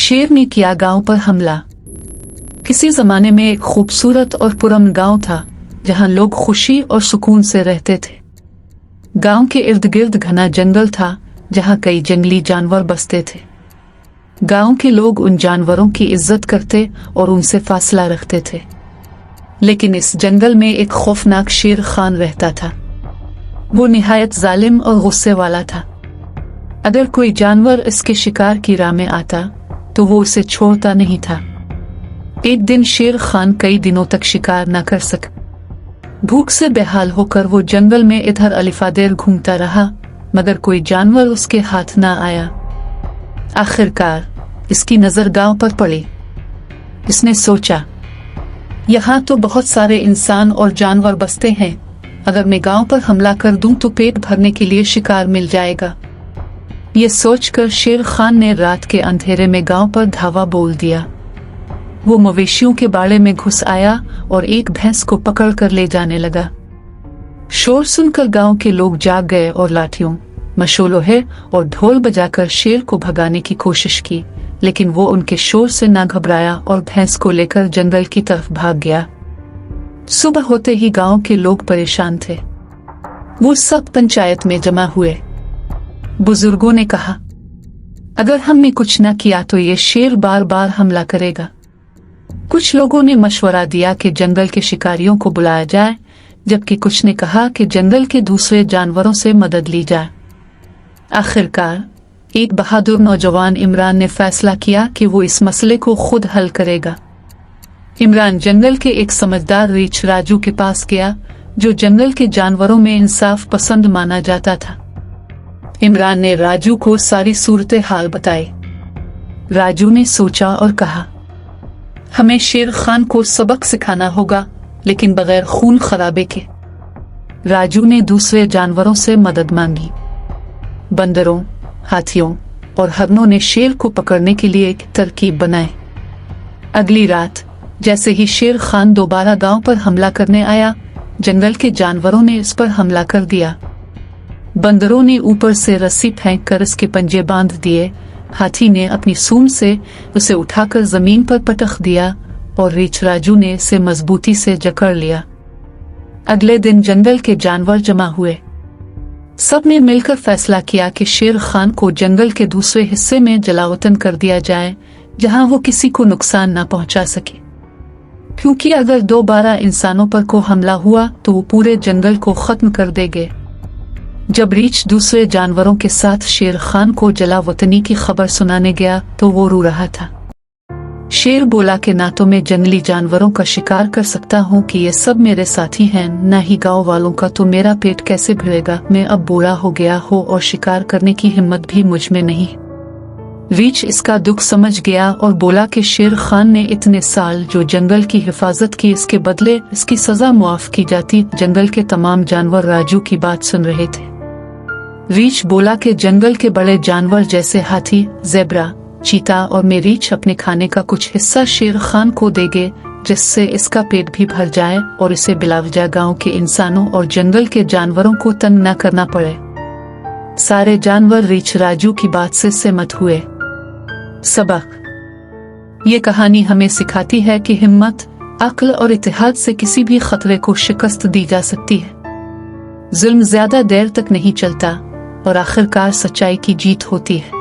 शेर ने किया गांव पर हमला। किसी जमाने में एक खूबसूरत और पुरअमन गांव था जहां लोग खुशी और सुकून से रहते थे। गांव के इर्द गिर्द घना जंगल था जहां कई जंगली जानवर बसते थे। गांव के लोग उन जानवरों की इज्जत करते और उनसे फासला रखते थे। लेकिन इस जंगल में एक खौफनाक शेर खान रहता था। वो निहायत जालिम और गुस्से वाला था। अगर कोई जानवर इसके शिकार की राह में आता तो वो उसे छोड़ता नहीं था। एक दिन शेर खान कई दिनों तक शिकार न कर सका। भूख से बेहाल होकर वो जंगल में इधर अलिफादेर घूमता रहा, मगर कोई जानवर उसके हाथ न आया। आखिरकार इसकी नजर गांव पर पड़ी। इसने सोचा, यहाँ तो बहुत सारे इंसान और जानवर बसते हैं, अगर मैं गांव पर हमला कर दूं तो पेट भरने के लिए शिकार मिल जाएगा। ये सोचकर शेर खान ने रात के अंधेरे में गांव पर धावा बोल दिया। वो मवेशियों के बाड़े में घुस आया और एक भैंस को पकड़ कर ले जाने लगा। शोर सुनकर गांव के लोग जाग गए और लाठियों, मशोलोहे और ढोल बजाकर शेर को भगाने की कोशिश की, लेकिन वो उनके शोर से ना घबराया और भैंस को लेकर जंगल की तरफ भाग गया। सुबह होते ही गांव के लोग परेशान थे। वो सब पंचायत में जमा हुए। बुजुर्गों ने कहा, अगर हमने कुछ न किया तो ये शेर बार बार हमला करेगा। कुछ लोगों ने मशवरा दिया कि जंगल के शिकारियों को बुलाया जाए, जबकि कुछ ने कहा कि जंगल के दूसरे जानवरों से मदद ली जाए। आखिरकार एक बहादुर नौजवान इमरान ने फैसला किया कि वो इस मसले को खुद हल करेगा। इमरान जंगल के एक समझदार रीछ राजू के पास गया, जो जंगल के जानवरों में इंसाफ पसंद माना जाता था। इमरान ने राजू को सारी सूरत हाल बताई। राजू ने सोचा और कहा, हमें शेर खान को सबक सिखाना होगा, लेकिन बगैर खून खराबे के। राजू ने दूसरे जानवरों से मदद मांगी। बंदरों, हाथियों और हरनों ने शेर को पकड़ने के लिए एक तरकीब बनाई। अगली रात जैसे ही शेर खान दोबारा गांव पर हमला करने आया, जंगल के जानवरों ने इस पर हमला कर दिया। बंदरों ने ऊपर से रस्सी फेंक कर इसके पंजे बांध दिए। हाथी ने अपनी सूंड से उसे उठाकर जमीन पर पटक दिया और रीछ राजू ने इसे मजबूती से जकड़ लिया। अगले दिन जंगल के जानवर जमा हुए। सब ने मिलकर फैसला किया कि शेर खान को जंगल के दूसरे हिस्से में जलावतन कर दिया जाए, जहां वो किसी को नुकसान न पहुंचा सके, क्योंकि अगर दोबारा इंसानों पर को हमला हुआ तो वो पूरे जंगल को खत्म कर देंगे। जब रीछ दूसरे जानवरों के साथ शेर खान को जलावतनी की खबर सुनाने गया तो वो रो रहा था। शेर बोला कि ना तो मैं जंगली जानवरों का शिकार कर सकता हूँ कि ये सब मेरे साथी हैं, ना ही गांव वालों का, तो मेरा पेट कैसे भरेगा। मैं अब बूढ़ा हो गया हूँ और शिकार करने की हिम्मत भी मुझ में नहीं। रीछ इसका दुख समझ गया और बोला कि शेर खान ने इतने साल जो जंगल की हिफाजत की, इसके बदले इसकी सजा मुआफ की जाती। जंगल के तमाम जानवर राजू की बात सुन रहे थे। रीछ बोला कि जंगल के बड़े जानवर जैसे हाथी, ज़ेब्रा, चीता और मेरीच अपने खाने का कुछ हिस्सा शेर खान को देंगे, जिससे इसका पेट भी भर जाए और इसे बिलावजा गांव के इंसानों और जंगल के जानवरों को तंग न करना पड़े। सारे जानवर रीछ राजू की बात से सहमत हुए। सबक: ये कहानी हमें सिखाती है कि हिम्मत, अक्ल और इत्तेहाद से किसी भी खतरे को शिकस्त दी जा सकती है। जुल्म ज्यादा देर तक नहीं चलता और आखिरकार सच्चाई की जीत होती है।